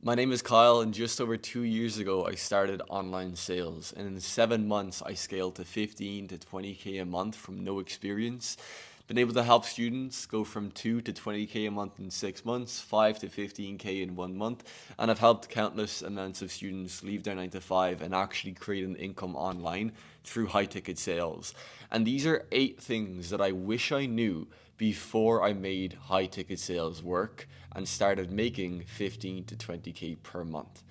My name is Kyle, and just over 2 years ago, I started online sales. And in 7 months, I scaled to 15 to 20K a month from no experience. Been able to help students go from 2 to 20K a month in 6 months, 5 to 15K in 1 month. And I've helped countless amounts of students leave their 9 to 5 and actually create an income online through high ticket sales. And these are 8 things that I wish I knew before I made high ticket sales work and started making 15 to 20K per month.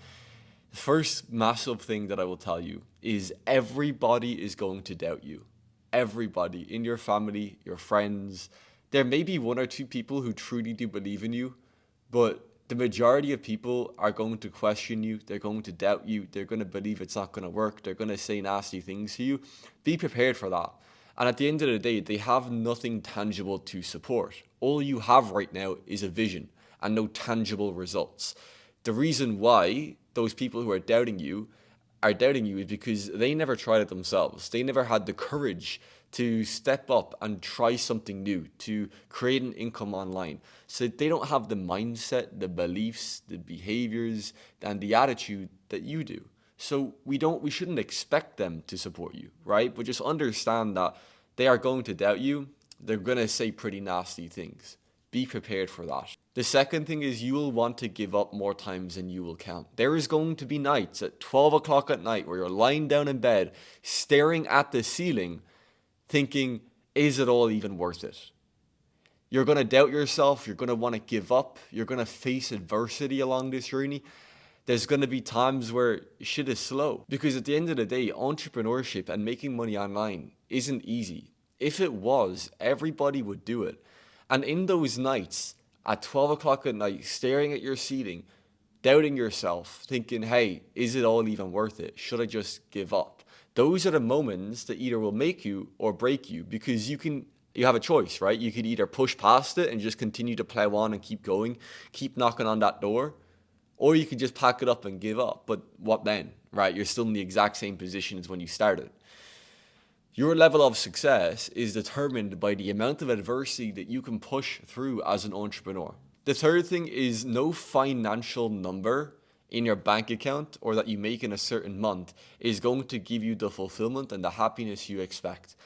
The first massive thing that I will tell you is everybody is going to doubt you. Everybody in your family, your friends. There may be 1 or 2 people who truly do believe in you, but the majority of people are going to question you. They're going to doubt you. They're going to believe it's not going to work. They're going to say nasty things to you. Be prepared for that. And at the end of the day, they have nothing tangible to support. All you have right now is a vision and no tangible results. The reason why those people who are doubting you is because they never tried it themselves. They never had the courage to step up and try something new, to create an income online. So they don't have the mindset, the beliefs, the behaviors, and the attitude that you do. So we shouldn't expect them to support you, right? But just understand that they are going to doubt you. They're going to say pretty nasty things. Be prepared for that. The second thing is you will want to give up more times than you will count. There is going to be nights at 12 o'clock at night where you're lying down in bed, staring at the ceiling, thinking, is it all even worth it? You're going to doubt yourself. You're going to want to give up. You're going to face adversity along this journey. There's going to be times where shit is slow. Because at the end of the day, entrepreneurship and making money online isn't easy. If it was, everybody would do it. And in those nights, at 12 o'clock at night, staring at your ceiling, doubting yourself, thinking, hey, is it all even worth it? Should I just give up? Those are the moments that either will make you or break you, because you have a choice, right? You could either push past it and just continue to plow on and keep going, keep knocking on that door, or you could just pack it up and give up. But what then, right? You're still in the exact same position as when you started. Your level of success is determined by the amount of adversity that you can push through as an entrepreneur. The third thing is no financial number in your bank account or that you make in a certain month is going to give you the fulfillment and the happiness you expect.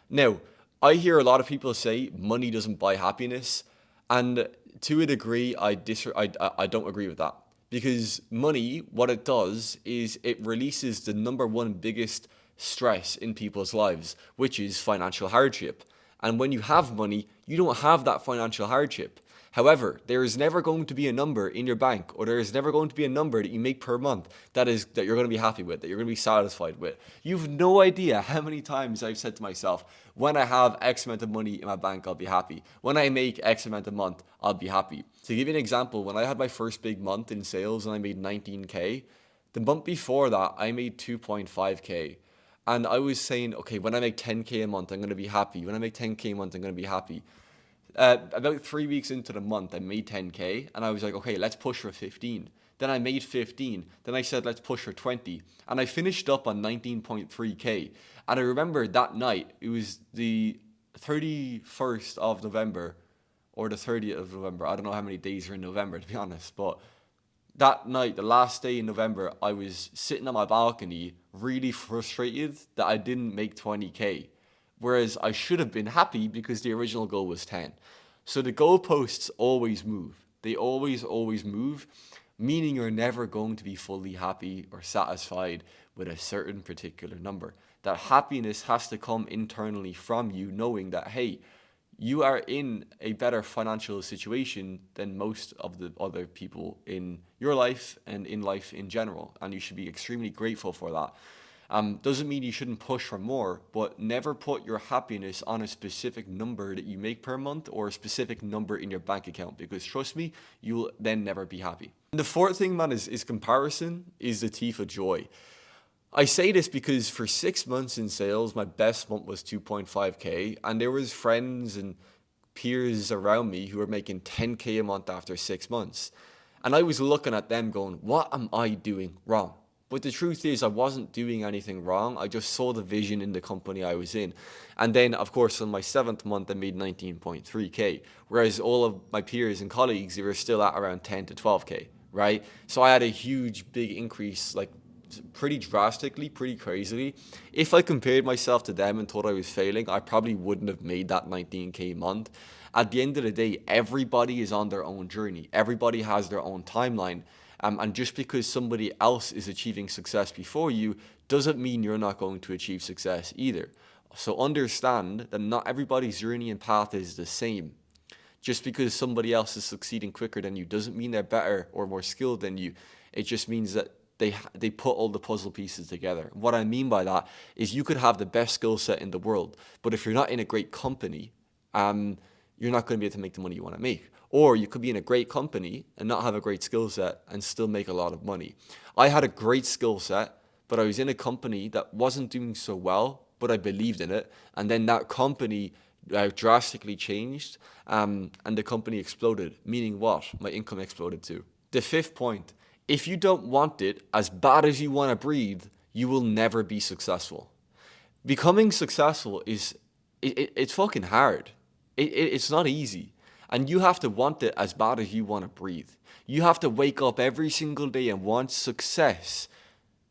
Now, I hear a lot of people say money doesn't buy happiness, and to a degree, I don't agree with that. Because money, what it does is it releases the number one biggest stress in people's lives, which is financial hardship. And when you have money, you don't have that financial hardship. However, there is never going to be a number in your bank, or there is never going to be a number that you make per month that you're going to be happy with, that you're going to be satisfied with. You've no idea how many times I've said to myself, when I have X amount of money in my bank, I'll be happy. When I make X amount a month, I'll be happy. To give you an example, when I had my first big month in sales and I made 19K, the month before that, I made 2.5K. And I was saying, okay, when I make 10K a month, I'm going to be happy. When I make 10K a month, I'm going to be happy. About 3 weeks into the month, I made 10K, and I was like, okay, let's push for 15. Then I made 15. Then I said, let's push for 20. And I finished up on 19.3K. And I remember that night, it was the 31st of November or the 30th of November. I don't know how many days are in November, to be honest, but that night, the last day in November, I was sitting on my balcony, really frustrated that I didn't make 20K. Whereas I should have been happy because the original goal was 10. So the goalposts always move. They always move, meaning you're never going to be fully happy or satisfied with a certain particular number. That happiness has to come internally from you, knowing that, hey, you are in a better financial situation than most of the other people in your life and in life in general. And you should be extremely grateful for that. Doesn't mean you shouldn't push for more, but never put your happiness on a specific number that you make per month or a specific number in your bank account, because trust me, you will then never be happy. And the fourth thing, man, is comparison is the thief of joy. I say this because for 6 months in sales, my best month was 2.5K, and there was friends and peers around me who were making 10K a month after 6 months. And I was looking at them going, what am I doing wrong? But the truth is, I wasn't doing anything wrong. I just saw the vision in the company I was in. And then, of course, on my 7th month, I made 19.3K, whereas all of my peers and colleagues, they were still at around 10 to 12K. right? So I had a huge, big increase, like pretty drastically, pretty crazily. If I compared myself to them and thought I was failing, I probably wouldn't have made that 19K month. At the end of the day, everybody is on their own journey. Everybody has their own timeline. And just because somebody else is achieving success before you doesn't mean you're not going to achieve success either. So understand that not everybody's journey and path is the same. Just because somebody else is succeeding quicker than you doesn't mean they're better or more skilled than you. It just means that they put all the puzzle pieces together. What I mean by that is you could have the best skill set in the world, but if you're not in a great company, you're not going to be able to make the money you want to make. Or you could be in a great company and not have a great skill set and still make a lot of money. I had a great skill set, but I was in a company that wasn't doing so well, but I believed in it. And then that company drastically changed, and the company exploded. Meaning what? My income exploded too. The fifth point, if you don't want it as bad as you want to breathe, you will never be successful. Becoming successful it's fucking hard. It's not easy. And you have to want it as bad as you want to breathe. You have to wake up every single day and want success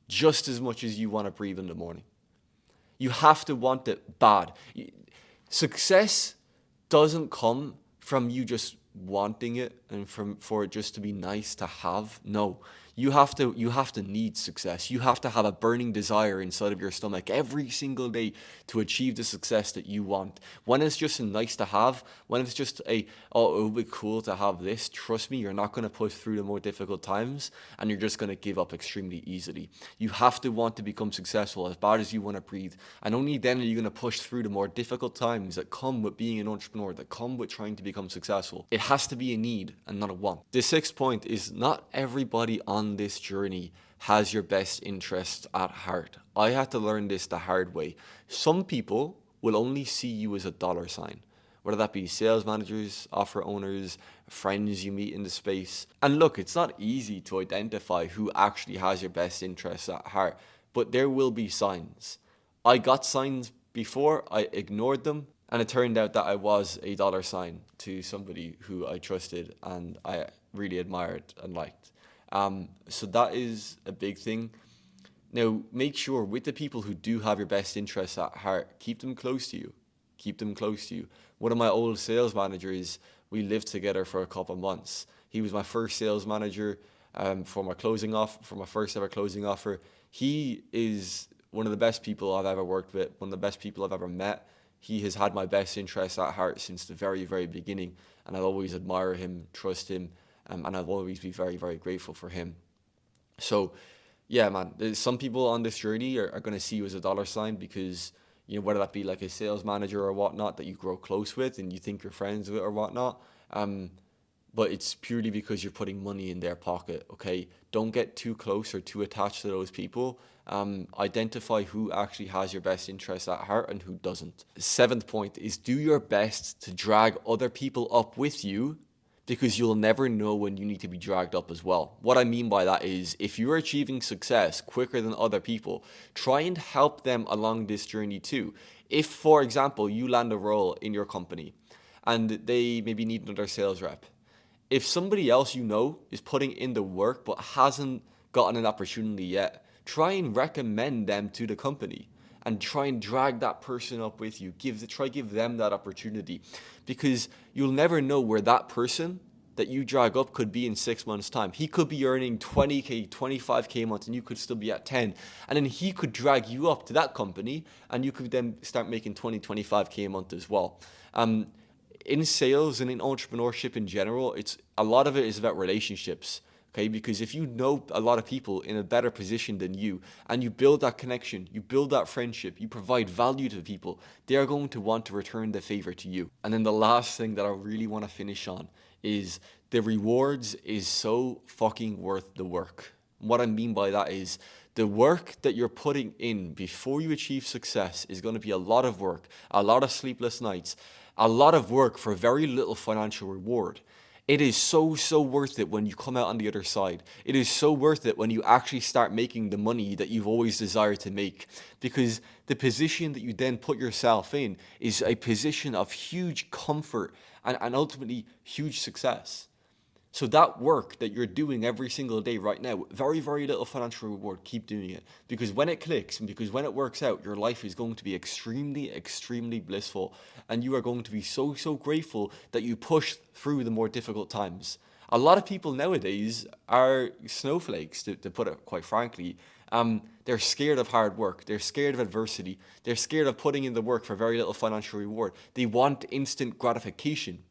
just as much as you want to breathe in the morning. You have to want it bad. Success doesn't come from you just wanting it and for it just to be nice to have. No. You have to need success. You have to have a burning desire inside of your stomach every single day to achieve the success that you want. When it's just a nice to have, when it's just oh, it would be cool to have this, trust me, you're not going to push through the more difficult times and you're just going to give up extremely easily. You have to want to become successful as bad as you want to breathe. And only then are you going to push through the more difficult times that come with being an entrepreneur, that come with trying to become successful. It has to be a need and not a want. The sixth point is not everybody on this journey has your best interest at heart. I had to learn this the hard way. Some people will only see you as a dollar sign, whether that be sales managers, offer owners, friends you meet in the space. And look, it's not easy to identify who actually has your best interests at heart, but there will be signs. I got signs before, I ignored them, and it turned out that I was a dollar sign to somebody who I trusted and I really admired and liked. So that is a big thing. Now, make sure with the people who do have your best interests at heart, keep them close to you. Keep them close to you. One of my old sales managers, we lived together for a couple of months. He was my first sales manager for my first ever closing offer. He is one of the best people I've ever worked with, one of the best people I've ever met. He has had my best interests at heart since the very, very beginning, and I'll always admire him, trust him, and I'll always be very, very grateful for him. So, yeah, man, there's some people on this journey are going to see you as a dollar sign because, whether that be like a sales manager or whatnot that you grow close with and you think you're friends with or whatnot. But it's purely because you're putting money in their pocket, okay? Don't get too close or too attached to those people. Identify who actually has your best interests at heart and who doesn't. The seventh point is do your best to drag other people up with you because you'll never know when you need to be dragged up as well. What I mean by that is if you're achieving success quicker than other people, try and help them along this journey too. If, for example, you land a role in your company and they maybe need another sales rep, if somebody else is putting in the work but hasn't gotten an opportunity yet, try and recommend them to the company and try and drag that person up with you. Give them that opportunity because you'll never know where that person that you drag up could be in 6 months' time. He could be earning 20K, 25K a month and you could still be at 10. And then he could drag you up to that company and you could then start making 20, 25K a month as well. In sales and in entrepreneurship in general, a lot of it is about relationships. Okay, because if you know a lot of people in a better position than you and you build that connection, you build that friendship, you provide value to people, they are going to want to return the favor to you. And then the last thing that I really want to finish on is the rewards is so fucking worth the work. What I mean by that is the work that you're putting in before you achieve success is going to be a lot of work, a lot of sleepless nights, a lot of work for very little financial reward. It is so, so worth it when you come out on the other side. It is so worth it when you actually start making the money that you've always desired to make. Because the position that you then put yourself in is a position of huge comfort and ultimately huge success. So that work that you're doing every single day right now, very, very little financial reward, keep doing it. Because when it clicks and because when it works out, your life is going to be extremely, extremely blissful. And you are going to be so, so grateful that you pushed through the more difficult times. A lot of people nowadays are snowflakes, to put it quite frankly. They're scared of hard work. They're scared of adversity. They're scared of putting in the work for very little financial reward. They want instant gratification.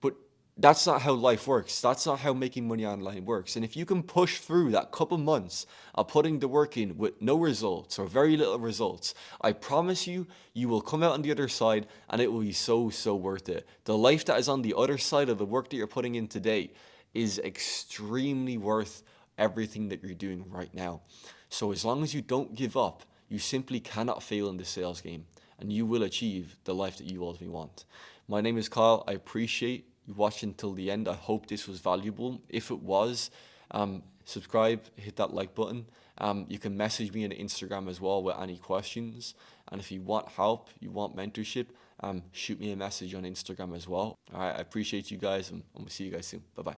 But that's not how life works. That's not how making money online works. And if you can push through that couple months of putting the work in with no results or very little results, I promise you, you will come out on the other side and it will be so, so worth it. The life that is on the other side of the work that you're putting in today is extremely worth everything that you're doing right now. So as long as you don't give up, you simply cannot fail in the sales game and you will achieve the life that you ultimately want. My name is Kyle. I appreciate you watching till the end. I hope this was valuable. If it was, subscribe, hit that like button. You can message me on Instagram as well with any questions. And if you want help, you want mentorship, shoot me a message on Instagram as well. All right, I appreciate you guys and we'll see you guys soon. Bye bye.